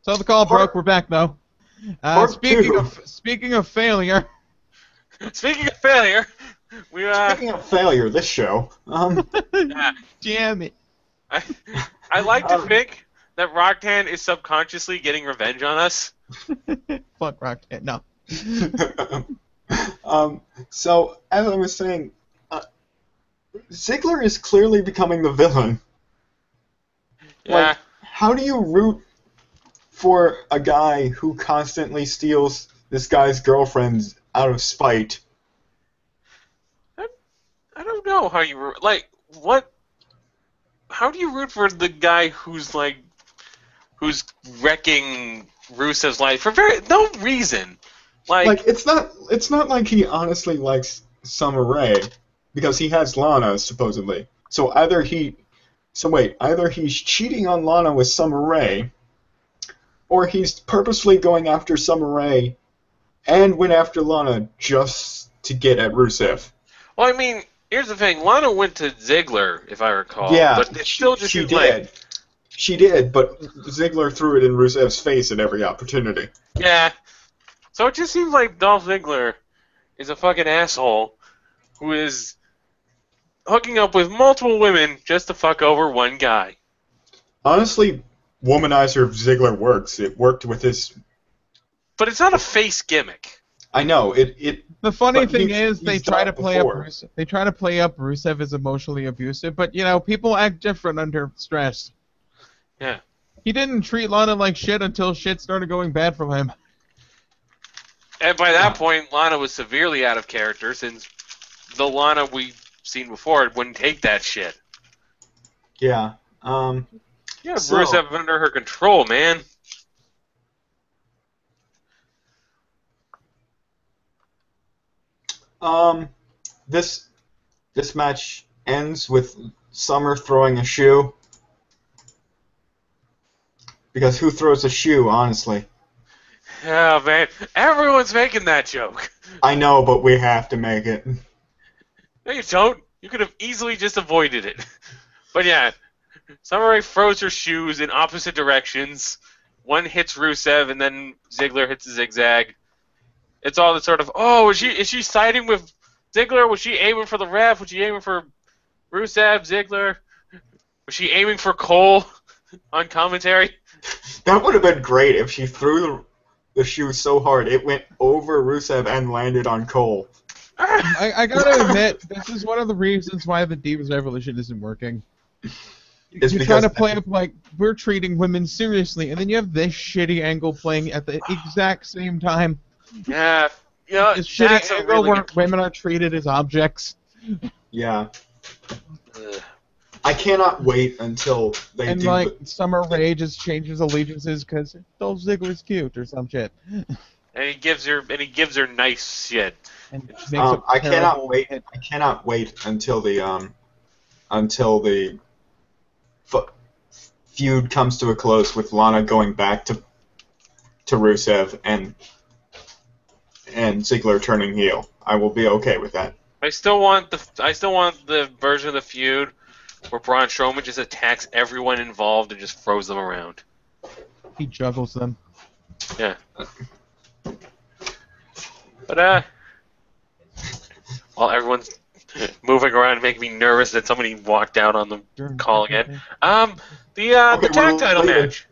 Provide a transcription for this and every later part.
So the call broke. We're back though. Speaking of failure. Speaking of failure, Speaking of failure, this show. Yeah. Damn it. I like to think that Rocktan is subconsciously getting revenge on us. Fuck Rocktan. No. So as I was saying, Ziggler is clearly becoming the villain. Yeah. Like, how do you root for a guy who constantly steals this guy's girlfriends out of spite? I don't know how you like what. How do you root for the guy who's wrecking Rusev's life for no reason? Like it's not like he honestly likes Summer Rae, because he has Lana supposedly. So either he's cheating on Lana with Summer Rae, or he's purposely going after Summer Rae and went after Lana just to get at Rusev. Well, I mean, here's the thing. Lana went to Ziggler, if I recall. Yeah, but it still just she seems did. like, She did, but Ziggler threw it in Rusev's face at every opportunity. yeah. So it just seems like Dolph Ziggler is a fucking asshole who is hooking up with multiple women just to fuck over one guy. Honestly, Womanizer Ziggler works. It worked with his... But it's not a face gimmick. I know, it The funny but thing he's- is, they he's try done to it play up before. Rusev. They try to play up Rusev as emotionally abusive, but you know, people act different under stress. Yeah. He didn't treat Lana like shit until shit started going bad for him. And by that point, Lana was severely out of character, since the Lana we've seen before wouldn't take that shit. Yeah. Yeah, So- Rusev under her control, man. This match ends with Summer throwing a shoe. Because who throws a shoe, honestly? Yeah, man. Everyone's making that joke. I know, but we have to make it. No, you don't. You could have easily just avoided it. But yeah, Summer Rae throws her shoes in opposite directions. One hits Rusev, and then Ziggler hits a zigzag. It's all the sort of, oh, is she siding with Ziggler? Was she aiming for the ref? Was she aiming for Rusev, Ziggler? Was she aiming for Cole on commentary? That would have been great if she threw the shoe so hard it went over Rusev and landed on Cole. I gotta admit, this is one of the reasons why the Divas Revolution isn't working. It's You're because trying to play up like we're treating women seriously, and then you have this shitty angle playing at the exact same time. Yeah. You know, This that's shitty a angle really where good women are treated as objects. Yeah. Ugh. I cannot wait until they And do like Summer Rae just changes allegiances because Dolph Ziggler's cute or some shit. And he gives her nice shit. And she makes a I cannot terrible wait. hit. I cannot wait until the feud comes to a close with Lana going back to Rusev and Ziggler turning heel. I will be okay with that. I still want the version of the feud where Braun Strowman just attacks everyone involved and just throws them around. He juggles them. Yeah. But while everyone's moving around and making me nervous that somebody walked out on the call again. The Okay, tag well, title later. match.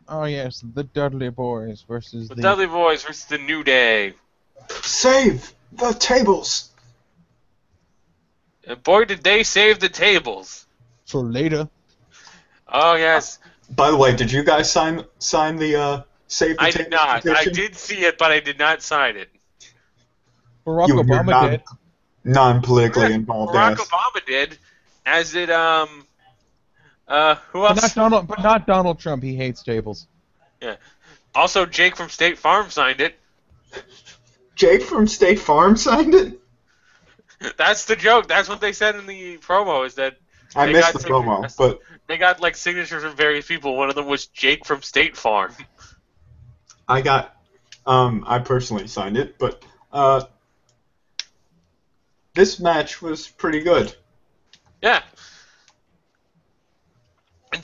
Oh yes, the Dudley Boys versus The the Dudley Boys versus the New Day. Save the tables. And boy, did they save the tables. for later. Oh yes. By the way, did you guys sign the save the I tables did not. I petition? did see it, but I did not sign it. Barack You're Obama did. non-politically involved Barack ass. Obama did, as did who But else? not Donald Trump. He hates tables. Yeah. Also, Jake from State Farm signed it. Jake from State Farm signed it? That's the joke. That's what they said in the promo. Is that I They missed got the promo, signatures. but they got like signatures from various people. One of them was Jake from State Farm. I personally signed it, but this match was pretty good. Yeah.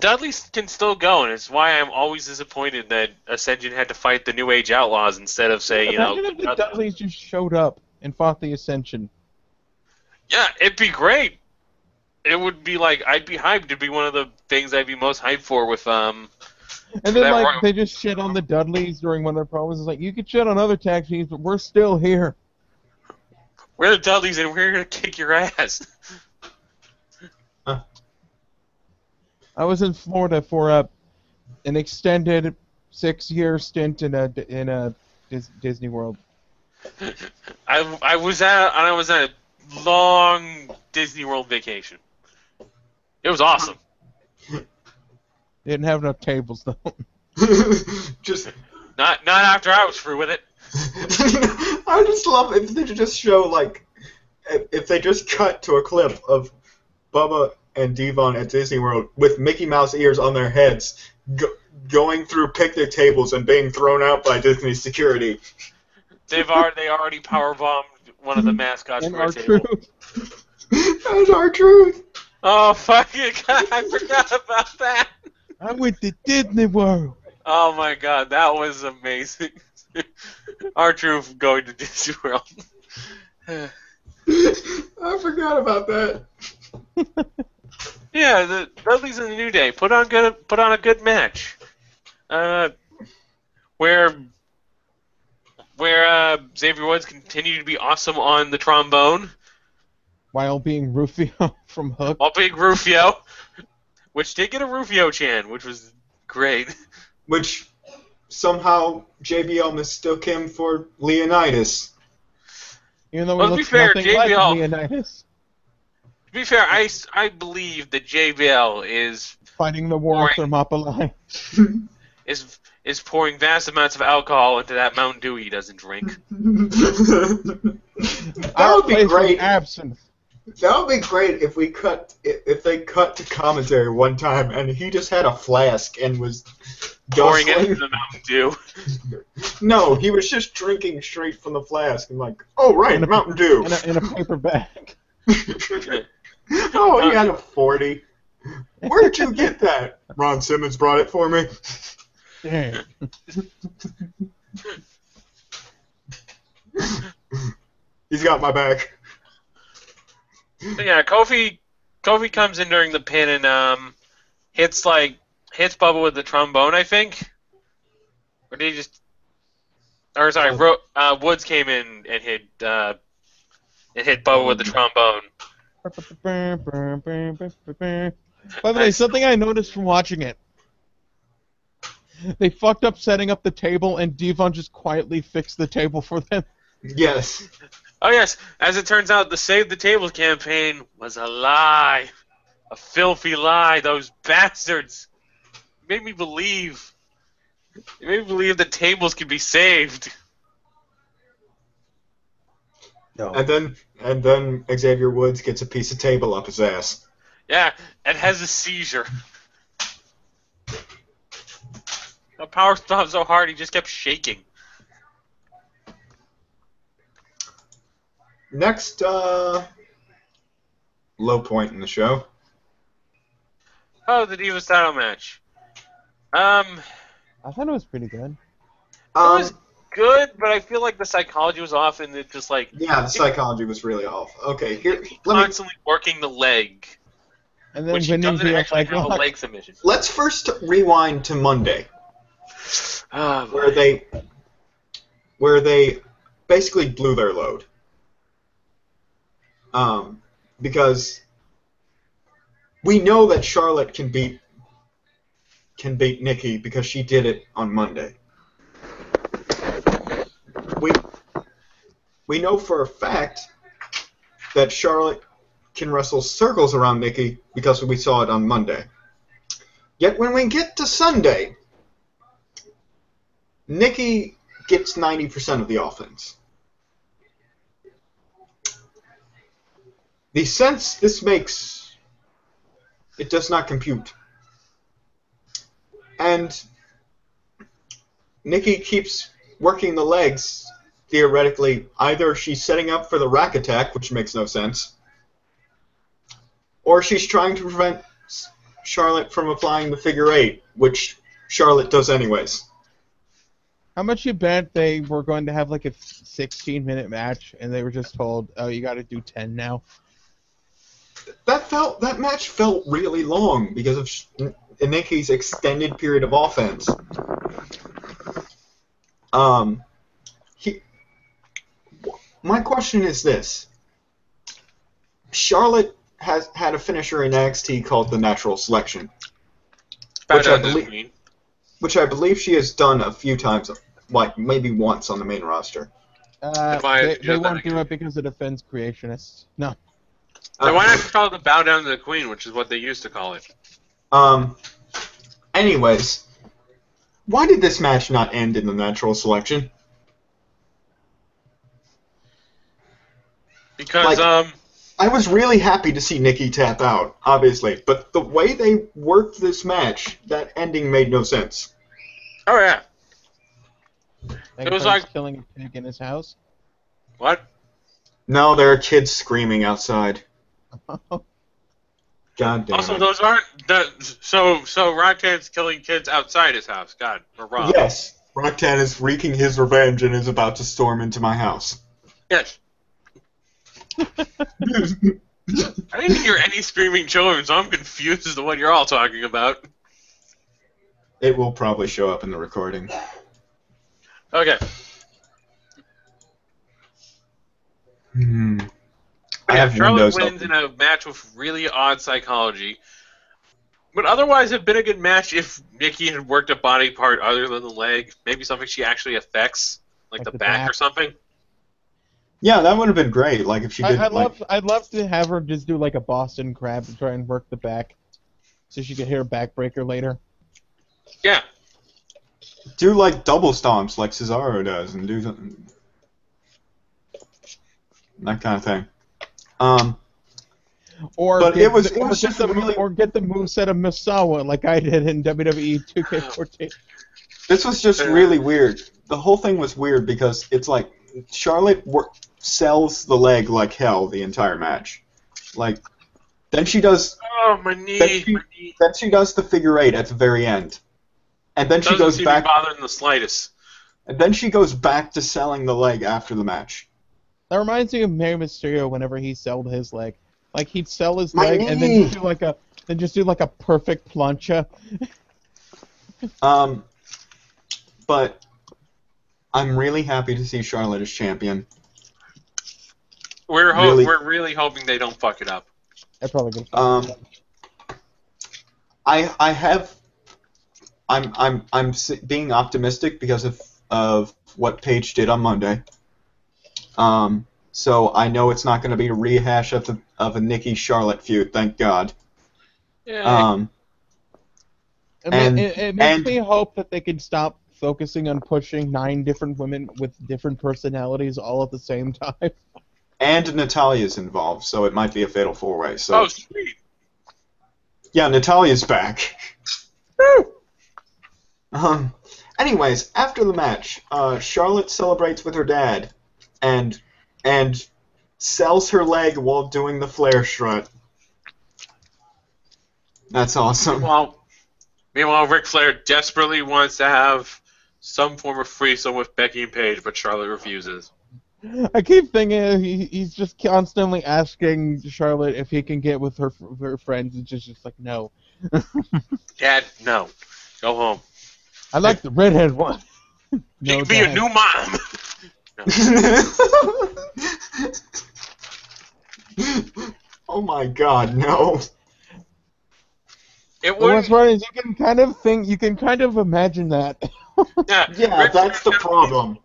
Dudleys can still go, and it's why I'm always disappointed that Ascension had to fight the New Age Outlaws instead of, say, Imagine if the Dudleys just showed up and fought the Ascension. Yeah, it'd be great. It would be like, I'd be hyped. It'd be one of the things I'd be most hyped for with, And then, like, they just shit on the Dudleys during one of their promos. It's like, you could shit on other tag teams, but we're still here. We're the Dudleys, and we're going to kick your ass. I was in Florida for an extended 6-year stint in a Disney World. I was at a long Disney World vacation. It was awesome. Didn't have enough tables though. Just not after I was through with it. I just love if they just show, like, if they just cut to a clip of Bubba and Devon at Disney World with Mickey Mouse ears on their heads, going through picnic tables and being thrown out by Disney security. They already powerbombed one of the mascots And from our R-Truth. table. That's R-Truth. Oh, fucking God, I forgot about that. I went to Disney World. Oh my God, that was amazing. R-Truth going to Disney World. I forgot about that. Yeah, the Dudleys in the New Day put on a good match. Where Xavier Woods continued to be awesome on the trombone. While being Rufio from Hook. While being Rufio, which did get a Rufio chant, which was great. Which somehow JBL mistook him for Leonidas. Even though Well, he to be looks fair, nothing JBL like Leonidas. To be fair, I believe that JBL is Fighting the war of Thermopylae. is pouring vast amounts of alcohol into that Mountain Dew he doesn't drink. That would be great. Absinthe. That would be great if they cut to commentary one time and he just had a flask and was Pouring it guzzling. into the Mountain Dew. No, he was just drinking straight from the flask and like, oh right, Mountain Dew. In a paper bag. Oh, he had a 40. Where'd you get that? Ron Simmons brought it for me. Damn. He's got my back. But yeah, Kofi comes in during the pin and hits Bubba with the trombone, I think. Or did he just? Or sorry, Woods came in and hit Bubba with the trombone. By the way, something I noticed from watching it. They fucked up setting up the table, and Devon just quietly fixed the table for them. Yes. Oh yes, as it turns out, the Save the Tables campaign was a lie. A filthy lie, those bastards. It made me believe that tables could be saved. No. And then Xavier Woods gets a piece of table up his ass. Yeah, and has a seizure. A power stomp so hard he just kept shaking. Next, low point in the show. Oh, the Divas title match. I thought it was pretty good. It was good, but I feel like the psychology was off, and it just like Yeah, the psychology was really off. Okay, here, constantly working the leg, And then which he winning doesn't via actually leg have a lock. leg submission. let's first rewind to Monday, Oh, where they basically blew their load. Because we know that Charlotte can beat Nikki because she did it on Monday. We know for a fact that Charlotte can wrestle circles around Nikki because we saw it on Monday. Yet when we get to Sunday, Nikki gets 90% of the offense. The sense this makes, it does not compute. And Nikki keeps working the legs, theoretically. Either she's setting up for the rack attack, which makes no sense, or she's trying to prevent Charlotte from applying the figure eight, which Charlotte does anyways. How much you bet they were going to have like a 16-minute match, and they were just told, "Oh, you got to do 10 now." That match felt really long because of Nikki's extended period of offense. My question is this: Charlotte has had a finisher in NXT called the Natural Selection, which I believe she has done a few times, like maybe once on the main roster. They won't do it because it offends creationists. No. Then why not call it the Bow Down to the Queen, which is what they used to call it? Anyways, why did this match not end in the Natural Selection? Because, I was really happy to see Nikki tap out, obviously, but the way they worked this match, that ending made no sense. Oh, yeah. It was like killing a pig in his house. What? No, there are kids screaming outside. God damn Also, it. those aren't... So Rocktan's killing kids outside his house. God, we're wrong. Yes, Rocktan is wreaking his revenge and is about to storm into my house. Yes. I didn't hear any screaming children, so I'm confused as to what you're all talking about. It will probably show up in the recording. Okay. I have Charlotte Windows wins open. in a match with really odd psychology. Would otherwise have been a good match if Nikki had worked a body part other than the leg. Maybe something she actually affects, like the back or something. Yeah, that would have been great. Like if she did. I'd love to have her just do like a Boston Crab and try and work the back, so she could hit a backbreaker later. Yeah. Do like double stomps like Cesaro does, and do that kind of thing. Or but get, it was or just get the really. or get the moveset of Misawa like I did in WWE 2K14. This was just really weird. The whole thing was weird because it's like Charlotte sells the leg like hell the entire match. Like, then she does. Oh, my knee. Then she does the figure eight at the very end, and then she goes back. Doesn't seem bothered in the slightest. And then she goes back to selling the leg after the match. That reminds me of Rey Mysterio whenever he sold his leg. Like he'd sell his leg and then just do like a perfect plancha. But I'm really happy to see Charlotte as champion. We're really hoping they don't fuck it up. They're probably gonna. I'm being optimistic because of what Paige did on Monday. So I know it's not going to be a rehash of a Nikki Charlotte feud. Thank God. Yeah. It makes me hope that they can stop focusing on pushing 9 different women with different personalities all at the same time. And Natalia's involved, so it might be a fatal 4-way. So. Oh, sweet. Yeah, Natalia's back. Anyways, after the match, Charlotte celebrates with her dad, and sells her leg while doing the flare strut. That's awesome. Meanwhile, Ric Flair desperately wants to have some form of threesome with Becky and Paige, but Charlotte refuses. I keep thinking he's just constantly asking Charlotte if he can get with her friends, and just like, no. Dad, no. Go home. I like the redhead one. She can be a new mom. Oh my God, no. What's funny is you can kind of imagine that. Yeah, that's the problem.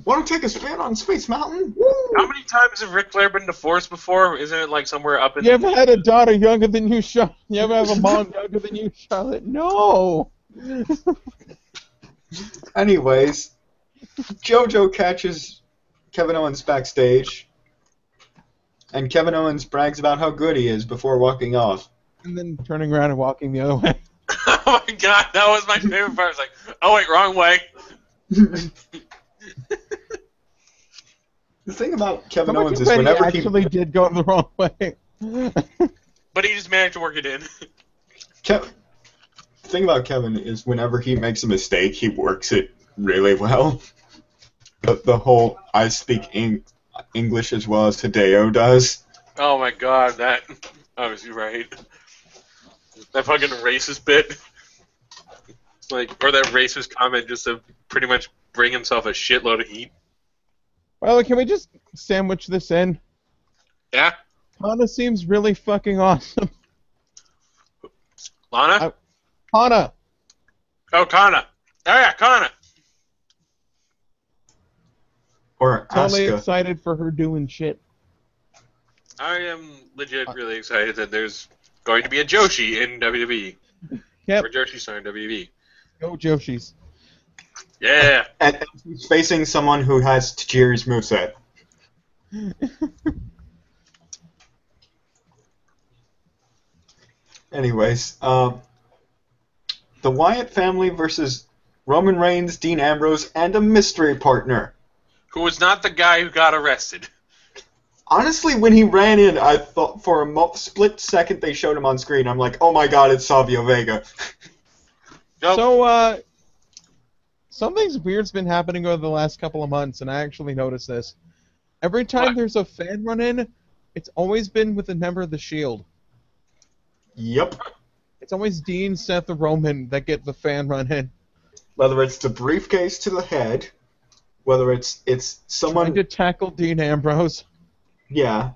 Want to take a spin on Space Mountain? Woo! How many times have Ric Flair been divorced before? Isn't it like somewhere up in... You ever had a daughter younger than you, Charlotte? You ever have a mom younger than you, Charlotte? No! Anyways, JoJo catches Kevin Owens backstage, and Kevin Owens brags about how good he is before walking off. And then turning around and walking the other way. Oh my God, that was my favorite part. I was like, oh wait, wrong way. The thing about Kevin Owens is whenever he actually did go the wrong way. but he just managed to work it in. Kevin, the thing about Kevin is whenever he makes a mistake, he works it really well. The whole I speak English as well as Hideo does. Oh my god, that... Obviously right. That fucking racist bit. Like, or that racist comment just to pretty much bring himself a shitload of heat. Well, can we just sandwich this in? Yeah? Hana seems really fucking awesome. Lana? Hana! Oh, Kana. Oh yeah, Kana. Or Totally Asuka. excited for her doing shit. I am legit really excited that there's going to be a Joshi in WWE. Yep. Or Joshi star in WWE. Go Joshis. Yeah. And he's facing someone who has Tajiri's moveset. Anyways, the Wyatt family versus Roman Reigns, Dean Ambrose, and a mystery partner. Who was not the guy who got arrested. Honestly, when he ran in, I thought for a split second they showed him on screen. I'm like, oh my god, it's Savio Vega. Nope. So, something's weird's been happening over the last couple of months, and I actually noticed this. Every time What? there's a fan run-in, it's always been with a member of the Shield. Yep. It's always Dean, Seth, or Roman that get the fan run-in. Whether it's the briefcase to the head, whether it's someone... Trying to tackle Dean Ambrose. Yeah.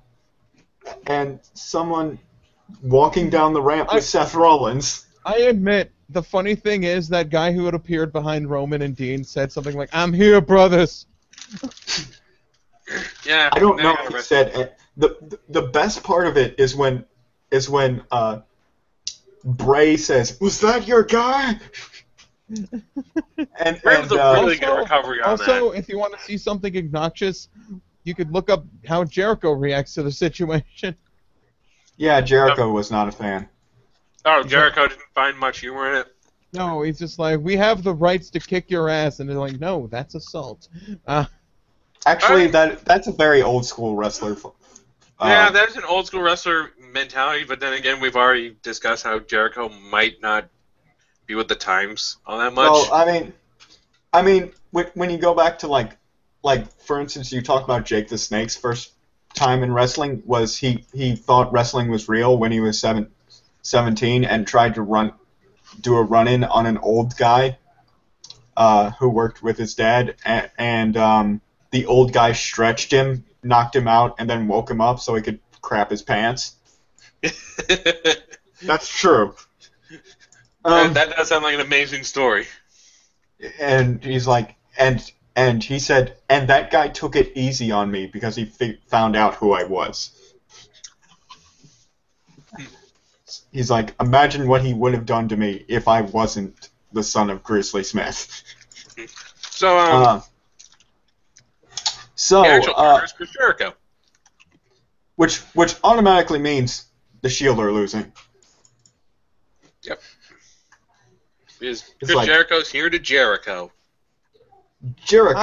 And someone walking down the ramp with Seth Rollins. I admit, the funny thing is that guy who had appeared behind Roman and Dean said something like, "I'm here, brothers." Yeah. I don't they know got if he arrested. said... The best part of it is when Bray says, "Was that your guy?" and Bray was a really good Also- recovery on Also, that. if you want to see something obnoxious, you could look up how Jericho reacts to the situation. yeah, Jericho was not a fan. Oh, Jericho didn't find much humor in it. No, he's just like, "We have the rights to kick your ass," and they're like, "No, that's assault." Actually, I- that's a very old school wrestler. Yeah, that's an old school wrestler mentality, but then again, we've already discussed how Jericho might not be with the times all that much. Well, I mean, when you go back to like for instance, you talk about Jake the Snake's first time in wrestling was he thought wrestling was real when he was 17 and tried to do a run-in on an old guy who worked with his dad, and the old guy stretched him, knocked him out, and then woke him up so he could crap his pants. That's true. That does sound like an amazing story. And he's like, and he said, and that guy took it easy on me because he found out who I was. He's like, imagine what he would have done to me if I wasn't the son of Grizzly Smith. So, So, the actual partner is Chris Jericho. which automatically means the Shield are losing. Yep. Because It's Chris like- Jericho's here to Jericho. Jericho.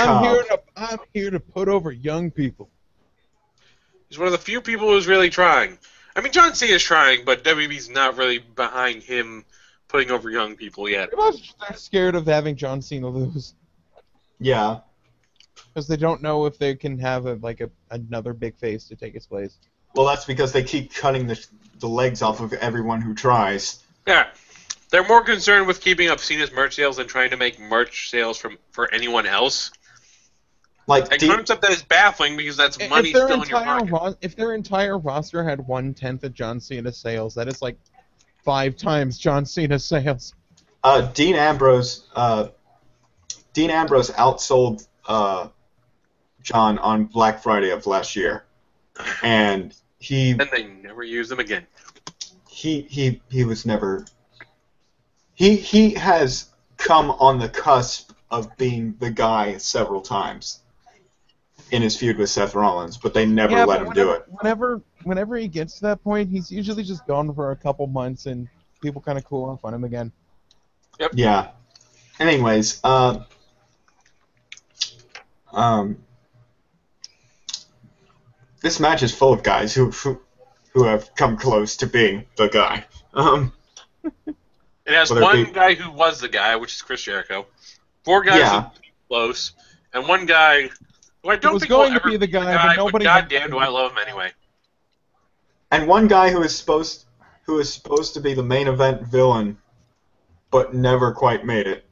I'm here to put over young people. He's one of the few people who's really trying. I mean, John Cena's trying, but WWE's not really behind him putting over young people yet. They're scared of having John Cena lose Yeah. because they don't know if they can have another big face to take his place. Well, that's because they keep cutting the legs off of everyone who tries. Yeah. They're more concerned with keeping up Cena's merch sales than trying to make merch sales for anyone else. Like, A concept that is baffling because that's money still in your pocket. If their entire roster had 1/10 of John Cena's sales, that is like 5 times John Cena's sales. Dean Ambrose outsold John on Black Friday of last year, and And they never use them again. he was never. He has come on the cusp of being the guy several times in his feud with Seth Rollins, but they never let him do it. Whenever he gets to that point, he's usually just gone for a couple months, and people kind of cool off on him again. Yeah. Anyways, this match is full of guys who who have come close to being the guy. It has Whether it one be- guy who was the guy, which is Chris Jericho. 4 guys Yeah. who are close, and one guy who I don't was think going will to be ever the guy, but nobody had- goddamn do I love him anyway. And one guy who is supposed to be the main event villain, but never quite made it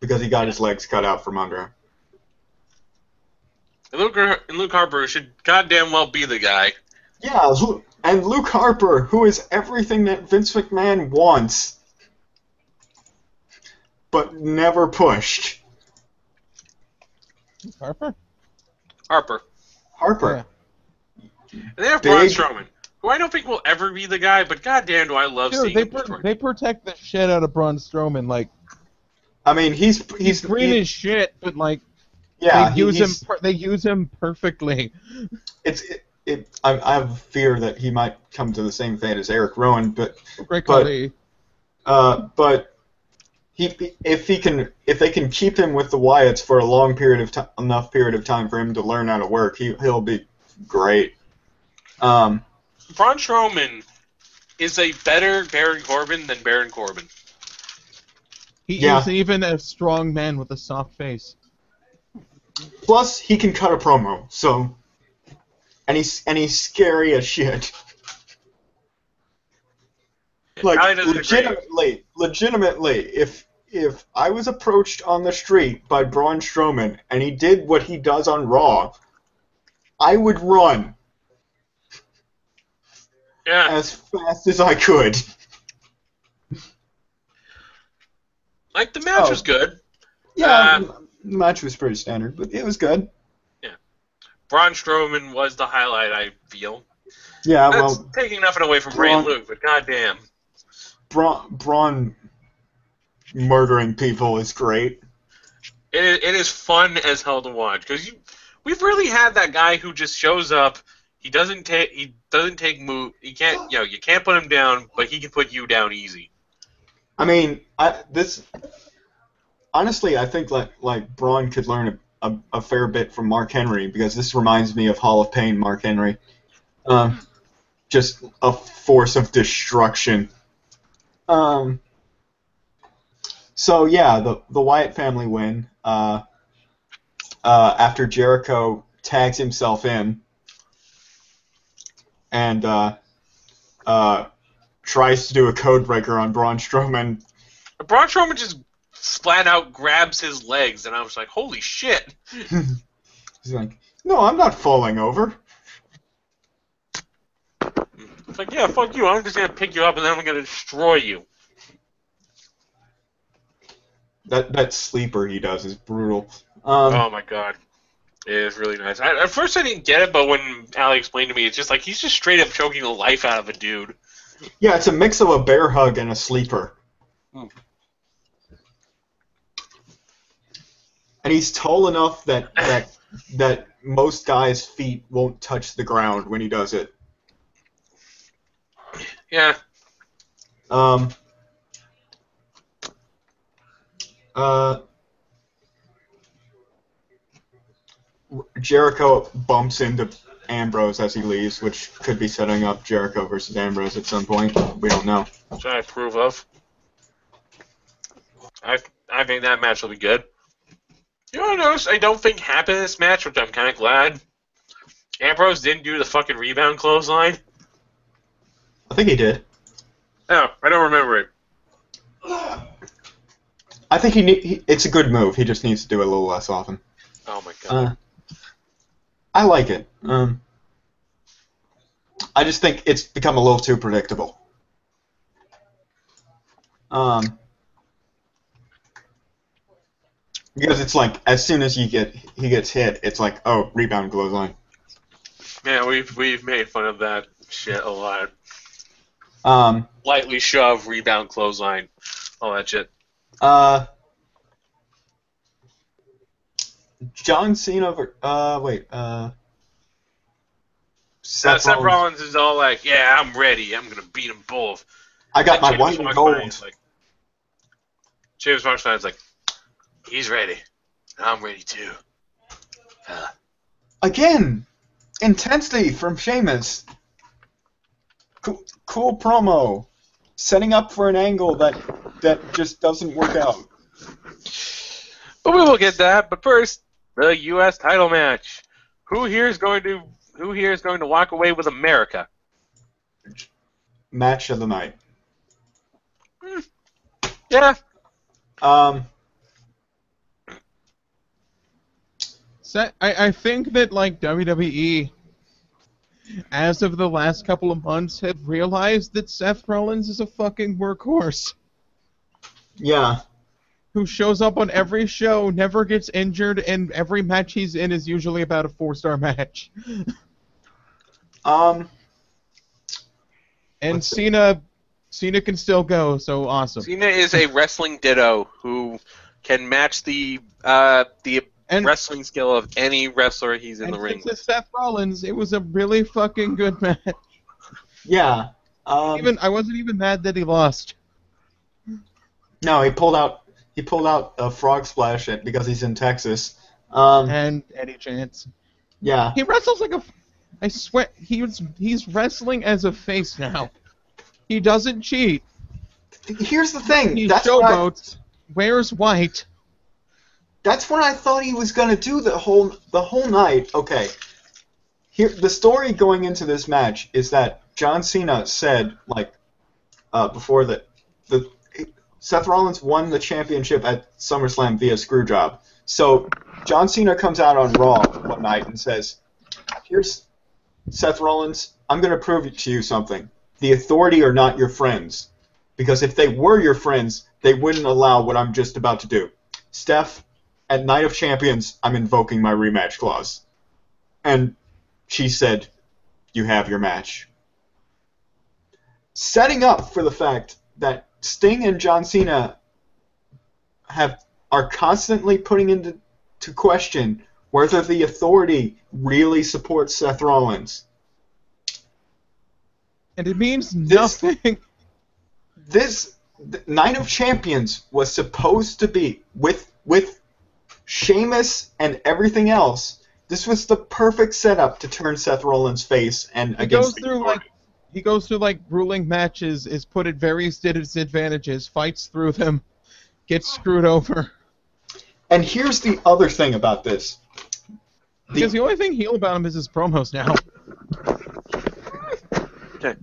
because he got his legs cut out from under him. And Luke Harper should goddamn well be the guy. Yeah, and Luke Harper, who is everything that Vince McMahon wants, but never pushed. Harper? Harper. Harper. And they have Braun Big- Strowman, who I don't think will ever be the guy, but goddamn do I love Dude, seeing they him destroy. they protect the shit out of Braun Strowman. Like, I mean, he's green as shit, but like yeah, they use him. he's- They use him perfectly. I have a fear that he might come to the same fate as Eric Rowan, but Great But- Khali. but if they can keep him with the Wyatts for a long period of time, enough period of time for him to learn how to work, he'll be great. Braun Strowman is a better Baron Corbin than Baron Corbin. He Yeah. is even a strong man with a soft face. Plus, he can cut a promo, so and he's scary as shit. Like Khali doesn't agree. legitimately, if I was approached on the street by Braun Strowman and he did what he does on Raw, I would run Yeah. as fast as I could. Like, the match Oh. was good. Yeah, the match was pretty standard, but it was good. Braun Strowman was the highlight, I feel. Yeah, That's well, taking nothing away from Bray and Braun- Luke, but goddamn. Braun murdering people is great. It is fun as hell to watch, because we've really had that guy who just shows up, he doesn't take move, you can't put him down, but he can put you down easy. I mean, honestly, I think like Braun could learn a fair bit from Mark Henry, because this reminds me of Hall of Pain Mark Henry. Just a force of destruction. So yeah, the Wyatt family win after Jericho tags himself in and tries to do a code breaker on Braun Strowman. Braun Strowman just flat out grabs his legs, and I was like, holy shit. He's like, "No, I'm not falling over." It's like, yeah, fuck you, I'm just gonna pick you up and then I'm gonna destroy you. That sleeper he does is brutal. Oh my god. It is really nice. At first I didn't get it, but when Allie explained to me, it's just like, he's just straight up choking the life out of a dude. Yeah, it's a mix of a bear hug and a sleeper. And he's tall enough that most guys' feet won't touch the ground when he does it. Yeah. Jericho bumps into Ambrose as he leaves, which could be setting up Jericho versus Ambrose at some point. We don't know. Which I approve of. I think that match will be good. You know what I noticed? I don't think happened in this match, which I'm kind of glad. Ambrose didn't do the fucking rebound clothesline. I think he did. No, I don't remember it. I think it's a good move. He just needs to do it a little less often. Oh my god. I like it. I just think it's become a little too predictable. Because it's like, as soon as he gets hit, it's like, oh, rebound clothesline. Yeah, we've made fun of that shit a lot. Um, Lightly shove, rebound clothesline, all that shit. John Cena. Seth Rollins is all like, yeah, I'm ready. I'm going to beat them both. I got my James white and Fox gold. Fine is like, James Fox Fine's like, he's ready. I'm ready too. Again, intensity from Sheamus. Cool promo. Setting up for an angle that just doesn't work out. But we will get that. But first, the U.S. title match. Who here is going to walk away with America? Match of the night. Yeah. I think that like WWE, as of the last couple of months, have realized that Seth Rollins is a fucking workhorse. Yeah. Who shows up on every show, never gets injured, and every match he's in is usually about a 4-star match. And Cena can still go, so awesome. Cena is a wrestling ditto who can match the wrestling skill of any wrestler he's in the ring. And since it's Seth Rollins, it was a really fucking good match. Yeah. I wasn't even mad that he lost. No, he pulled out a frog splash because he's in Texas. And Eddie Chance. Yeah. He wrestles like I swear, he's wrestling as a face now. He doesn't cheat. Here's the thing. He showboats, wears white. That's what I thought he was gonna do the whole night. Okay. Here, the story going into this match is that John Cena said, before the Seth Rollins won the championship at SummerSlam via Screwjob. So John Cena comes out on Raw one night and says, "Here's Seth Rollins. I'm going to prove to you something. The Authority are not your friends. Because if they were your friends, they wouldn't allow what I'm just about to do. Steph, at Night of Champions, I'm invoking my rematch clause." And she said, "You have your match." Setting up for the fact that Sting and John Cena are constantly putting into question whether the Authority really supports Seth Rollins. And it means nothing. This Night of Champions was supposed to be, with Sheamus and everything else, this was the perfect setup to turn Seth Rollins face and against the Authority. He goes through grueling matches, is put at various disadvantages, fights through them, gets screwed over. And here's the other thing about this. Because the only thing heel about him is his promos now. Okay.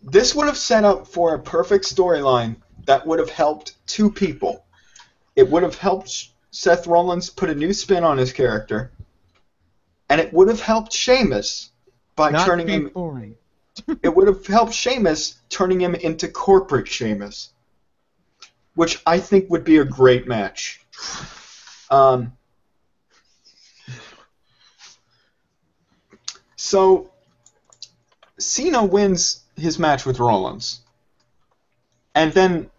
This would have set up for a perfect storyline that would have helped two people. It would have helped Seth Rollins put a new spin on his character, and it would have helped Sheamus by turning him. Boring. It would have helped Sheamus turning him into corporate Sheamus, which I think would be a great match. So Cena wins his match with Rollins, and then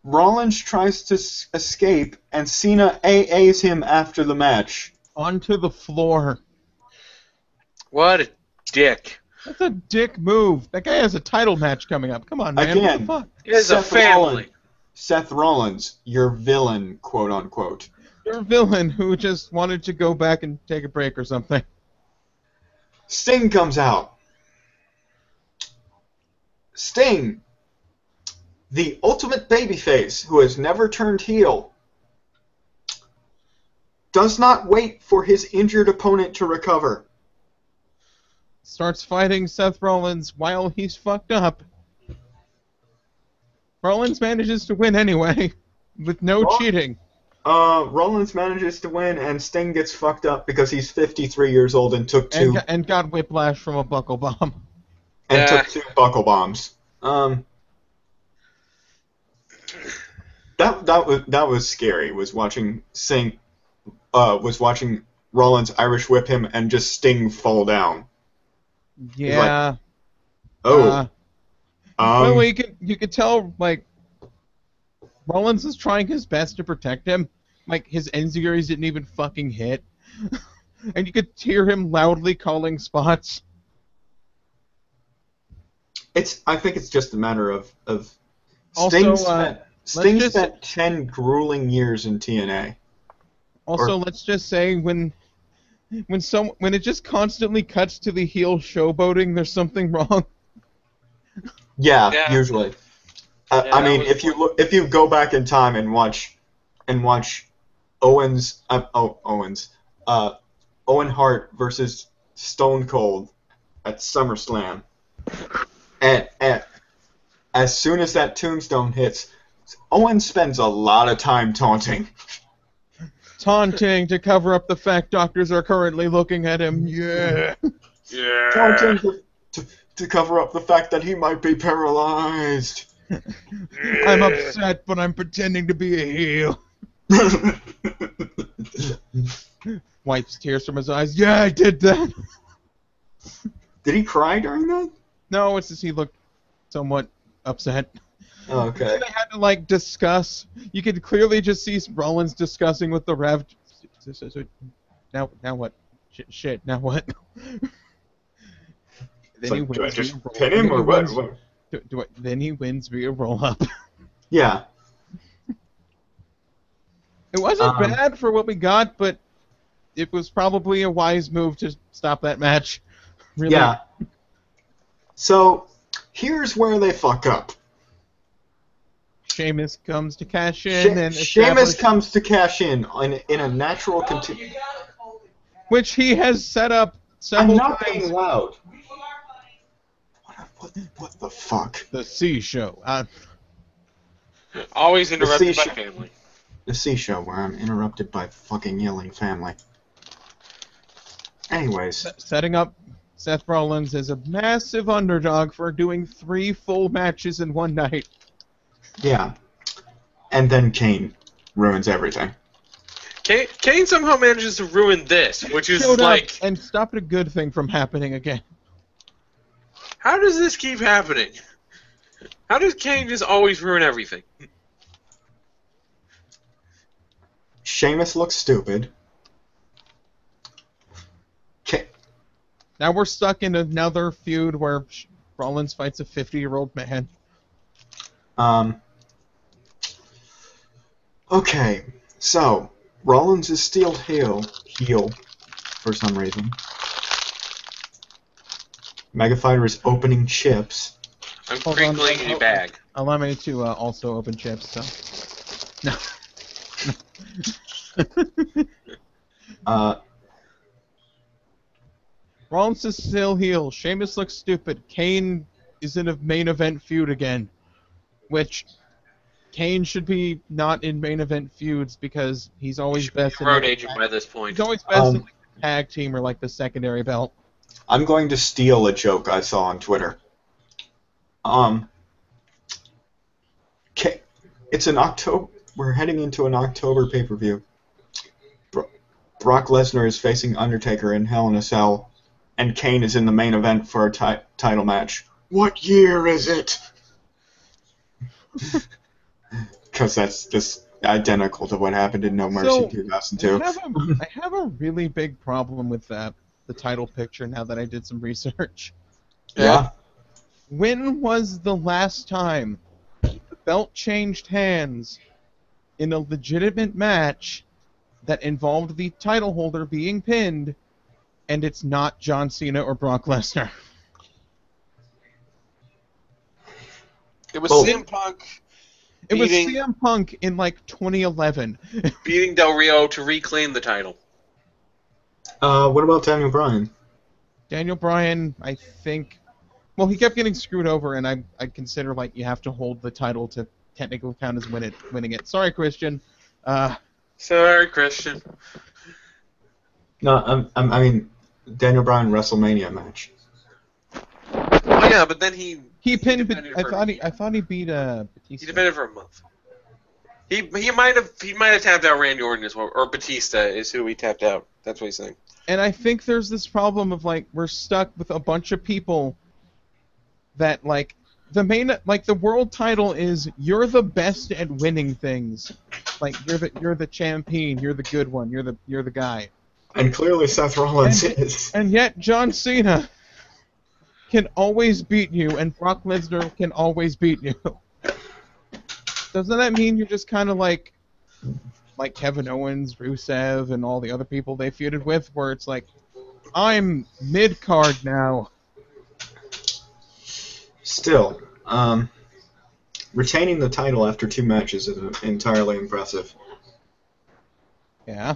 Rollins tries to escape, and Cena AAs him after the match. Onto the floor. What a dick. That's a dick move. That guy has a title match coming up. Come on, man. Again, what the fuck? He has a family. Seth Rollins, your villain, quote unquote. You're a villain who just wanted to go back and take a break or something. Sting comes out. Sting, the ultimate babyface who has never turned heel, does not wait for his injured opponent to recover. Starts fighting Seth Rollins while he's fucked up. Rollins manages to win anyway, with no cheating. Rollins manages to win, and Sting gets fucked up because he's 53 years old and took two. And got whiplash from a buckle bomb. And took 2 buckle bombs. That was scary. Was watching Rollins Irish whip him and just Sting fall down. Yeah. Well, you could tell Rollins is trying his best to protect him. His enziguries didn't even fucking hit, and you could hear him loudly calling spots. I think it's just a matter of Also, Sting spent 10 grueling years in TNA. Also, let's just say when it just constantly cuts to the heel showboating, there's something wrong. Yeah. Usually. Yeah, I mean, that was if you go back in time and watch Owen Hart versus Stone Cold at SummerSlam, and as soon as that tombstone hits, Owen spends a lot of time taunting. Taunting to cover up the fact doctors are currently looking at him. Yeah. Yeah. Taunting to cover up the fact that he might be paralyzed. I'm upset, but I'm pretending to be a heel. Wipes tears from his eyes. Yeah, I did that. Did he cry during that? No, it's just he looked somewhat upset. Oh, okay. They had to like discuss. You could clearly just see Rollins discussing with the Rev. Now what? Shit. Now what? It's Then he like, do I wins just via roll- pin then him he or wins- what? Then he wins via roll up. Yeah. It wasn't Um, bad for what we got, but it was probably a wise move to stop that match. Really. Yeah. So, here's where they fuck up. Sheamus comes to cash in and Sheamus establish, comes to cash in a natural which he has set up I'm several not times. being loud. What the fuck? The C show. Always interrupted by C-show. family. The C show where I'm interrupted by fucking yelling family. Anyways, Setting up Seth Rollins as a massive underdog for doing 3 full matches in one night. yeah. And then Kane ruins everything. Kane somehow manages to ruin this, which is Showed like, up and stopped a good thing from happening again. how does this keep happening? How does Kane just always ruin everything? Sheamus looks stupid. Now we're stuck in another feud where Rollins fights a 50-year-old man. Okay, so Rollins is still heel for some reason. Mega Fighter is opening chips. I'm Hold on, crinkling a bag. Allow me to also open chips. So. No. Rollins is still heel. Sheamus looks stupid. Kane is in a main event feud again, which Kane should be not in main event feuds because he's always best in Road like, agent by this point. he's always best in like, the tag team or like the secondary belt. I'm going to steal a joke I saw on Twitter. It's an October. We're heading into an October pay-per-view. Brock Lesnar is facing Undertaker in Hell in a Cell, and Kane is in the main event for a title match. What year is it? Because that's just identical to what happened in No Mercy So, 2002. I have a really big problem with the title picture now that I did some research. Yeah. When was the last time the belt changed hands in a legitimate match that involved the title holder being pinned, and it's not John Cena or Brock Lesnar? It was Well, CM Punk It was beating, CM Punk in like 2011. beating Del Rio to reclaim the title. What about Daniel Bryan? Daniel Bryan, I think, well, he kept getting screwed over, and I consider like you have to hold the title to technically count as winning it. Sorry, Christian. Sorry, Christian. No, I mean Daniel Bryan WrestleMania match. Oh yeah, but then he Pinned. defended I for- thought he beat he Batista. defended for a month. He might have tapped out Randy Orton as well, or Batista is who he tapped out. That's what he's saying. And I think there's this problem of like we're stuck with a bunch of people that like the world title is you're the best at winning things. Like you're the champion, you're the good one, you're the guy. And clearly Seth Rollins is. And yet John Cena can always beat you, and Brock Lesnar can always beat you. Doesn't that mean you're just kind of like Kevin Owens, Rusev, and all the other people they feuded with, where it's like, I'm mid-card now. Still, Retaining the title after 2 matches is entirely impressive. Yeah.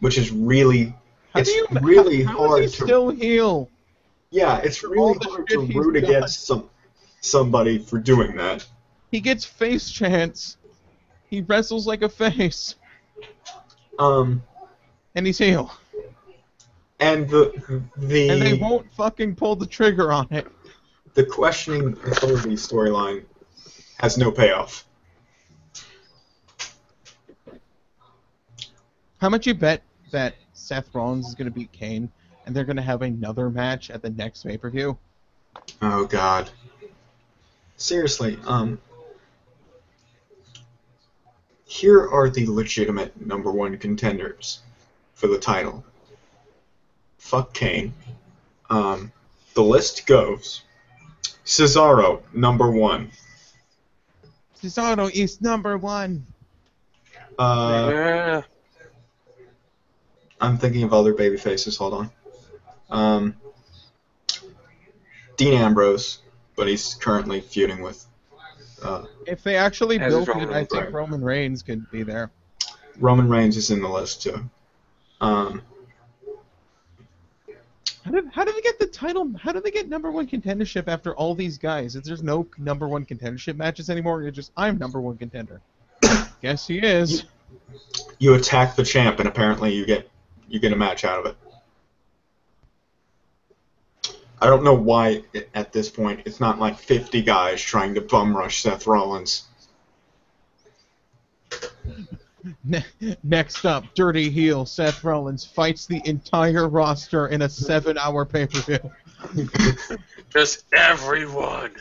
Which is really, How it's do you? really how hard is he to. still heel? Yeah, it's all really the hard shit to he's root done? against somebody for doing that. He gets face chants. He wrestles like a face, Um, and he's heel. and And they the won't fucking pull the trigger on it. the questioning authority storyline has no payoff. How much you bet that Seth Rollins is going to beat Kane, and they're going to have another match at the next pay-per-view? Oh God. Seriously, here are the legitimate number 1 contenders for the title. Fuck Kane. The list goes: Cesaro, number 1. Cesaro is number 1. Yeah. I'm thinking of other baby faces. Hold on. Dean Ambrose, but he's currently feuding with. If they actually As built is it, Roman I Reigns. think Roman Reigns could be there. Roman Reigns is in the list too. How did they get the title? How did they get number 1 contendership after all these guys? If there's no number 1 contendership matches anymore, you're just, I'm number 1 contender. Guess he is. You attack the champ, and apparently you get a match out of it. I don't know why at this point it's not like 50 guys trying to bum rush Seth Rollins. Next up, Dirty Heel Seth Rollins fights the entire roster in a 7-hour pay-per-view. Just everyone.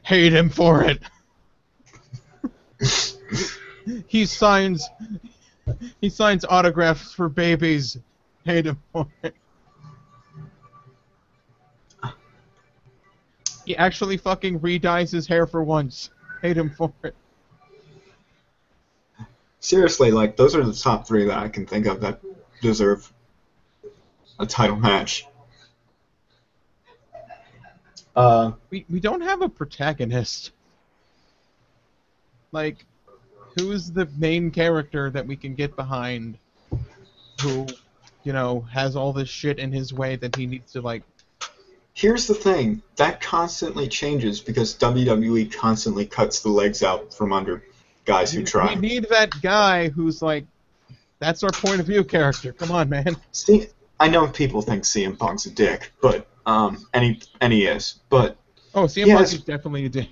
Hate him for it. He signs autographs for babies. Hate him for it. He actually fucking re-dyes his hair for once. Hate him for it. Seriously, like, those are the top 3 that I can think of that deserve a title match. We don't have a protagonist. Like, who's the main character that we can get behind who, has all this shit in his way that he needs to, like... Here's the thing. That constantly changes because WWE constantly cuts the legs out from under guys who try. We need that guy who's like, that's our point of view character. Come on, man. See, I know people think CM Punk's a dick, but and he is, but CM Punk is definitely a dick.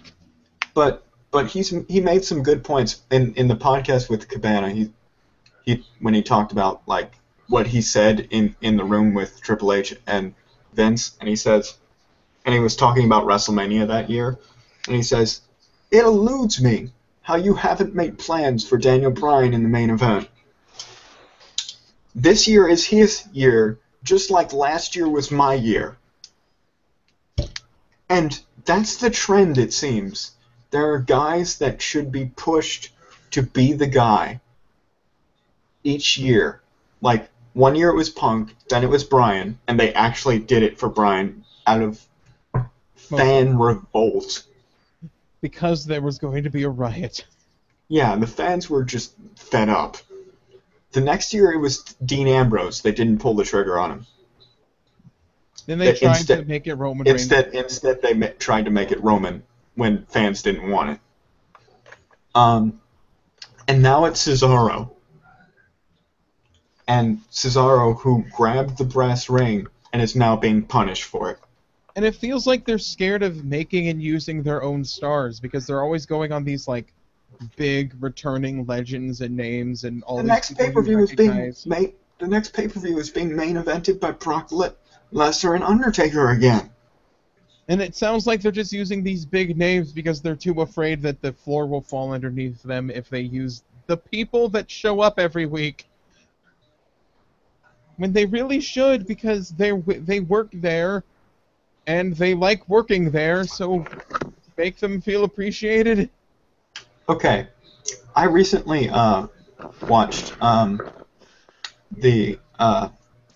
But he made some good points in the podcast with Cabana. He when he talked about like what he said in the room with Triple H and Vince, and he was talking about WrestleMania that year, and he says, it eludes me how you haven't made plans for Daniel Bryan in the main event. This year is his year, just like last year was my year. And that's the trend, it seems. There are guys that should be pushed to be the guy each year. Like, one year it was Punk, then it was Bryan, and they actually did it for Bryan out of fan revolt. Because there was going to be a riot. Yeah, the fans were just fed up. The next year it was Dean Ambrose. They didn't pull the trigger on him. Then they tried to make it Roman Reigns. Instead they tried to make it Roman when fans didn't want it. And now it's Cesaro. And Cesaro, who grabbed the brass ring and is now being punished for it. And it feels like they're scared of making and using their own stars because they're always going on these like big returning legends and names and all. The next pay-per-view is being made. The next pay-per-view is being main evented by Brock Lesnar and Undertaker again. And it sounds like they're just using these big names because they're too afraid that the floor will fall underneath them if they use the people that show up every week. When they really should, because they work there, and they like working there, so make them feel appreciated. Okay, I recently watched the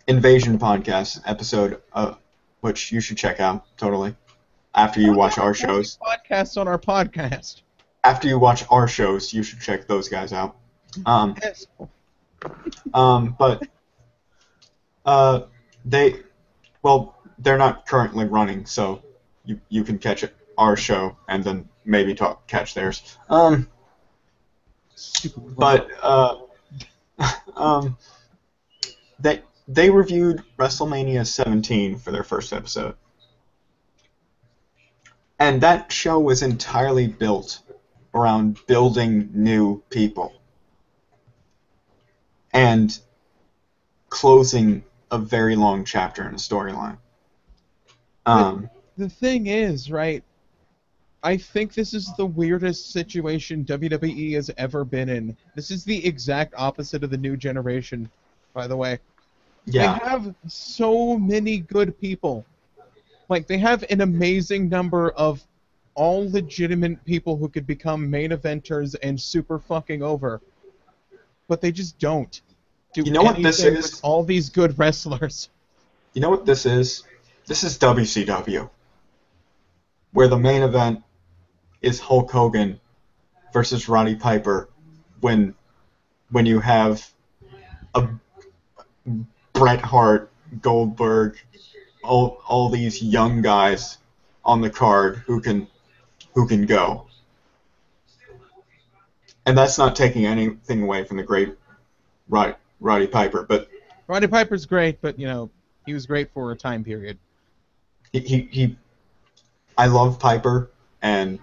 Invasion podcast episode which you should check out totally after you watch our shows. Podcasts on our podcast. After you watch our shows, you should check those guys out. Yes. But they're not currently running, so you can catch our show and then maybe catch theirs. But they reviewed WrestleMania 17 for their first episode. And that show was entirely built around building new people and closing a very long chapter in a storyline. The thing is, right, I think this is the weirdest situation WWE has ever been in. This is the exact opposite of the new generation, by the way. Yeah. They have so many good people. Like, they have an amazing number of all legitimate people who could become main eventers and super fucking over. But they just don't do You know what this anything is? with all these good wrestlers. You know what this is? This is WCW, where the main event is Hulk Hogan versus Roddy Piper when you have a Bret Hart, Goldberg, all these young guys on the card who can go. And that's not taking anything away from the great Roddy Piper, but Roddy Piper's great, but, you know, he was great for a time period. I love Piper, and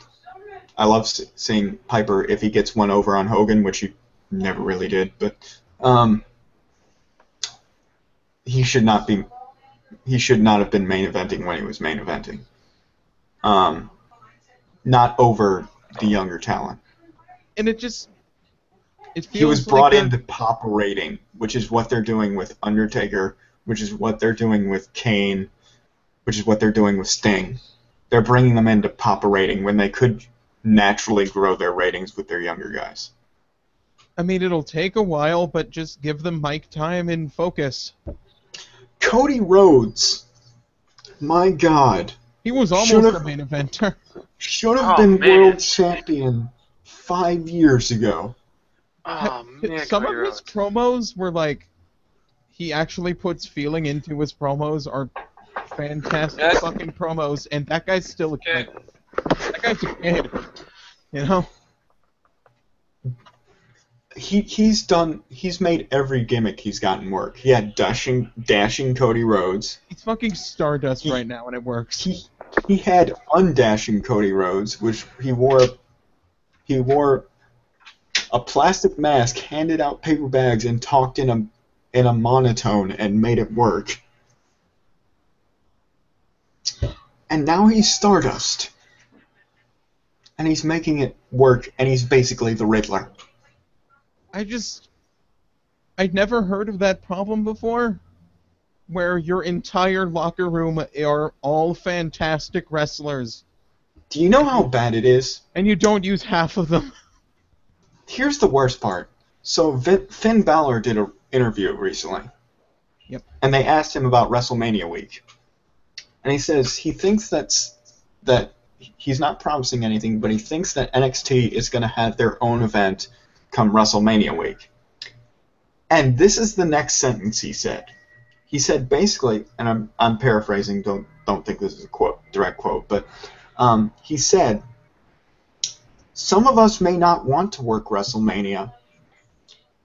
I love seeing Piper if he gets one over on Hogan, which he never really did, but he should not have been main eventing when he was main eventing. Not over the younger talent. And it feels He was brought like in to pop a rating, which is what they're doing with Undertaker, which is what they're doing with Kane, which is what they're doing with Sting. They're bringing them in to pop a rating when they could naturally grow their ratings with their younger guys. I mean, it'll take a while, but just give them mic time and focus. Cody Rhodes, my God, He was almost Should've- a main eventer. should have Oh, been man. world champion 5 years ago. Oh man, Some Cody of his Rhodes. promos were like, he actually puts feeling into his promos, are fantastic Yes. fucking promos, and that guy's still a Okay. kid. That guy's a kid. You know? He's made every gimmick he's gotten work. He had dashing Cody Rhodes. He's fucking Stardust right now, and it works. He had undashing Cody Rhodes, which he wore a plastic mask, handed out paper bags, and talked in a monotone and made it work. And now he's Stardust. And he's making it work, and he's basically the Riddler. I'd never heard of that problem before, where your entire locker room are all fantastic wrestlers, Do you know how bad it is? and you don't use half of them. Here's the worst part. So Finn Balor did an interview recently. Yep. And they asked him about WrestleMania week. And he says he thinks that he's not promising anything, but he thinks that NXT is going to have their own event come WrestleMania week. And this is the next sentence he said. He said basically, and I'm paraphrasing, don't think this is a direct quote, but he said, some of us may not want to work WrestleMania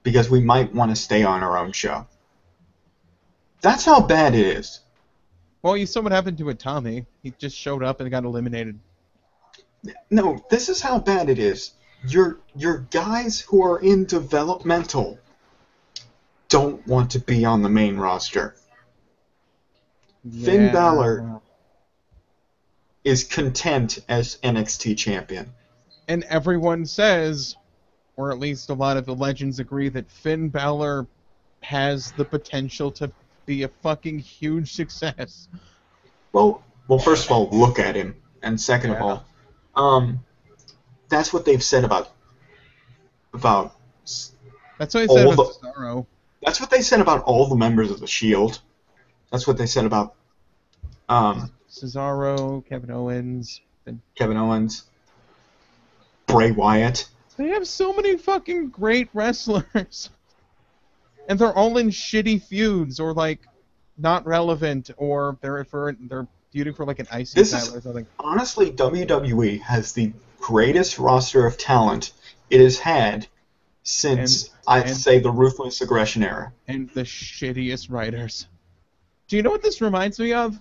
because we might want to stay on our own show. That's how bad it is. Well, you saw what happened to Itami. He just showed up and got eliminated. No, this is how bad it is. Your guys who are in developmental don't want to be on the main roster. Finn Balor is content as NXT champion. And everyone says, or at least a lot of the legends agree, that Finn Balor has the potential to be a fucking huge success. Well, first of all, look at him, and second of all, that's what they've said about. That's what I said all about Cesaro. That's what they said about all the members of the Shield. That's what they said about Cesaro, Kevin Owens. And Kevin Owens, Bray Wyatt. they have so many fucking great wrestlers. And they're all in shitty feuds or like not relevant or they're feuding for like an IC title or something. Honestly, WWE has the greatest roster of talent it has had since, I'd say, the Ruthless Aggression era. And the shittiest writers. Do you know what this reminds me of?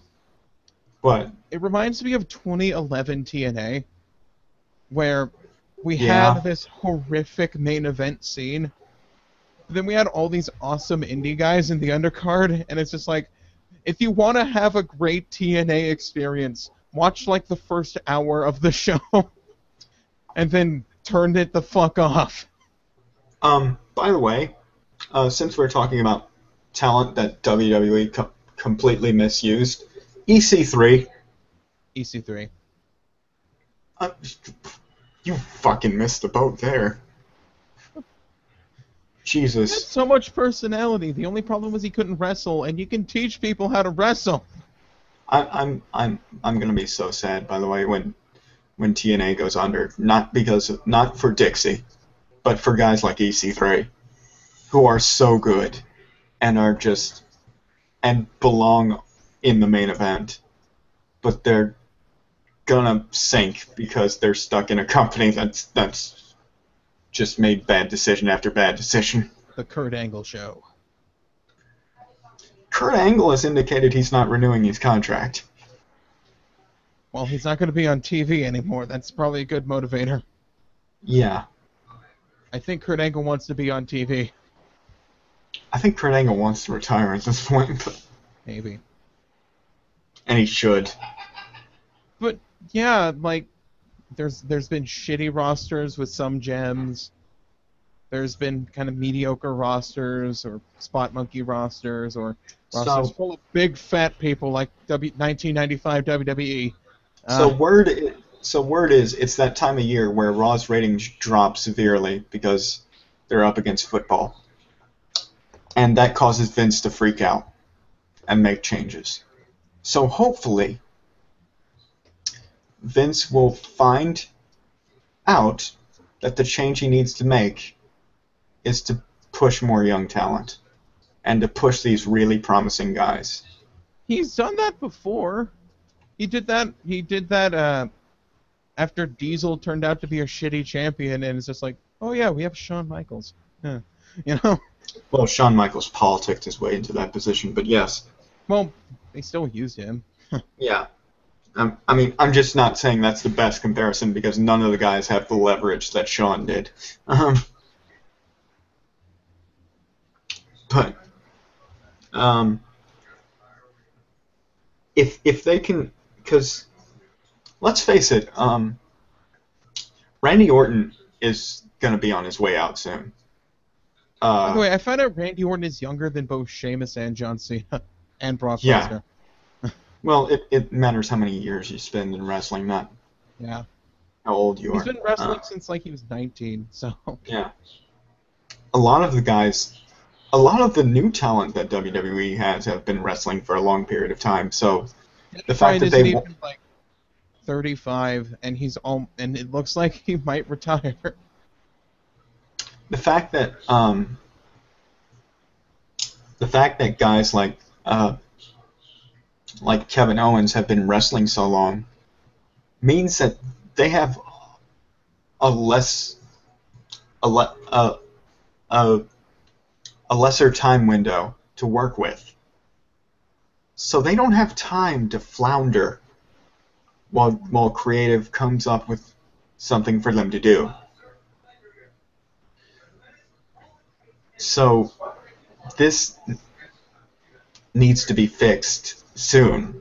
What? It reminds me of 2011 TNA, where we Yeah. had this horrific main event scene. Then we had all these awesome indie guys in the undercard, and it's just like, if you want to have a great TNA experience, watch like the first hour of the show, and then turn it the fuck off. By the way, since we're talking about talent that WWE completely misused, EC3. EC3. You fucking missed the boat there. He had Jesus. so much personality. The only problem was he couldn't wrestle, and you can teach people how to wrestle. I'm gonna be so sad, by the way, when TNA goes under. Not for Dixie, but for guys like EC3, who are so good and are just and belong in the main event, but they're gonna sink because they're stuck in a company that's just made bad decision after bad decision. The Kurt Angle show. Kurt Angle has indicated he's not renewing his contract. Well, he's not going to be on TV anymore. That's probably a good motivator. Yeah. I think Kurt Angle wants to be on TV. I think Kurt Angle wants to retire at this point, but, Maybe. and he should. But, yeah, like, there's been shitty rosters with some gems. There's been kind of mediocre rosters or spot monkey rosters or rosters full of big fat people like 1995 WWE. So word is it's that time of year where Raw's ratings drop severely because they're up against football. And that causes Vince to freak out and make changes. So hopefully Vince will find out that the change he needs to make is to push more young talent and to push these really promising guys. He's done that before. He did that after Diesel turned out to be a shitty champion, and it's just like, oh yeah, we have Shawn Michaels. Huh. You know? Well, Shawn Michaels politicked his way into that position, but yes. Well, they still used him. Yeah. I mean, I'm just not saying that's the best comparison because none of the guys have the leverage that Shawn did. But if they can, because let's face it, Randy Orton is gonna be on his way out soon. By the way, I found out Randy Orton is younger than both Sheamus and John Cena and Brock Yeah. Lesnar. Well, it matters how many years you spend in wrestling, not Yeah. how old you are. He's been wrestling since like he was 19, so. Yeah. A lot of the new talent that WWE has have been wrestling for a long period of time. So the fact that Bryan they isn't even like 35, and and it looks like he might retire. the fact that guys like Kevin Owens have been wrestling so long means that they have a lesser time window to work with. So they don't have time to flounder while creative comes up with something for them to do. So this needs to be fixed soon.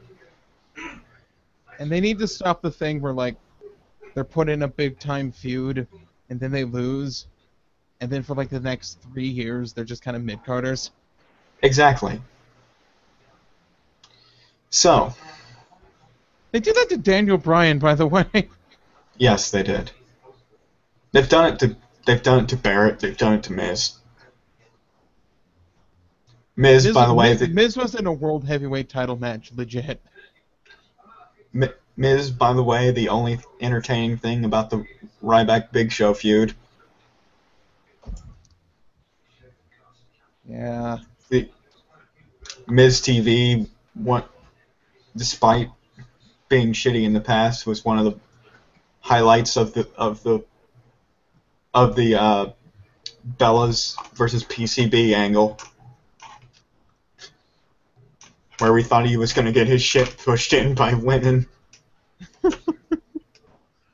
And they need to stop the thing where, like, they're put in a big-time feud, and then they lose, and then for, like, the next 3 years, they're just kind of mid-carders. Exactly. So, They did that to Daniel Bryan, by the way. yes, they did. They've done it to Barrett. They've done it to Miz. Miz, by the way, Miz was in a World Heavyweight title match, legit. Miz, by the way, the only entertaining thing about the Ryback Big Show feud. Yeah. The Miz TV, despite being shitty in the past, was one of the highlights of the Bellas versus PCB angle, where we thought he was going to get his shit pushed in by winning.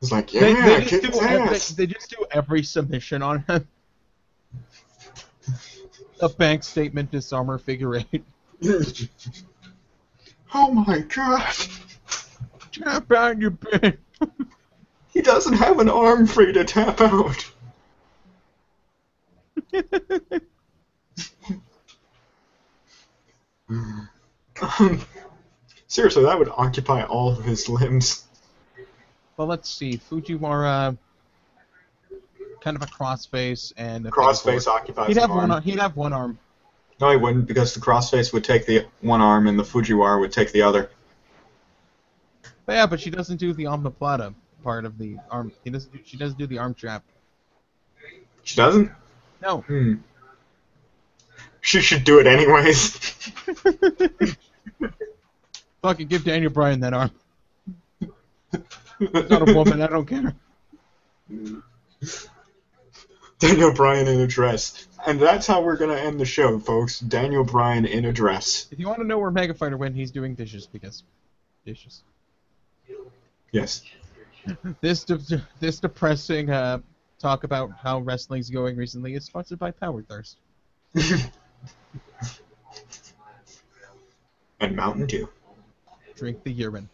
It's like, yeah, kick his ass. They just do every submission on him. A bank statement disarmor figure 8. Oh my god. Tap out your pin. He doesn't have an arm free to tap out. Seriously, that would occupy all of his limbs. Well, let's see. Fujiwara, kind of a crossface and a Crossface occupies He'd an have arm. one. He'd have one arm. No, he wouldn't, because the crossface would take the one arm and the Fujiwara would take the other. But yeah, but she doesn't do the omoplata part of the arm. She doesn't do the arm trap. She doesn't? No. She should do it anyways. Fucking give Daniel Bryan that arm. It's not a woman. I don't care. Daniel Bryan in a dress. And that's how we're going to end the show, folks. Daniel Bryan in a dress. If you want to know where Mega Fighter went, he's doing dishes because dishes. Yes. This depressing talk about how wrestling's going recently is sponsored by Power Thirst. And Mountain Dew. Drink the urine.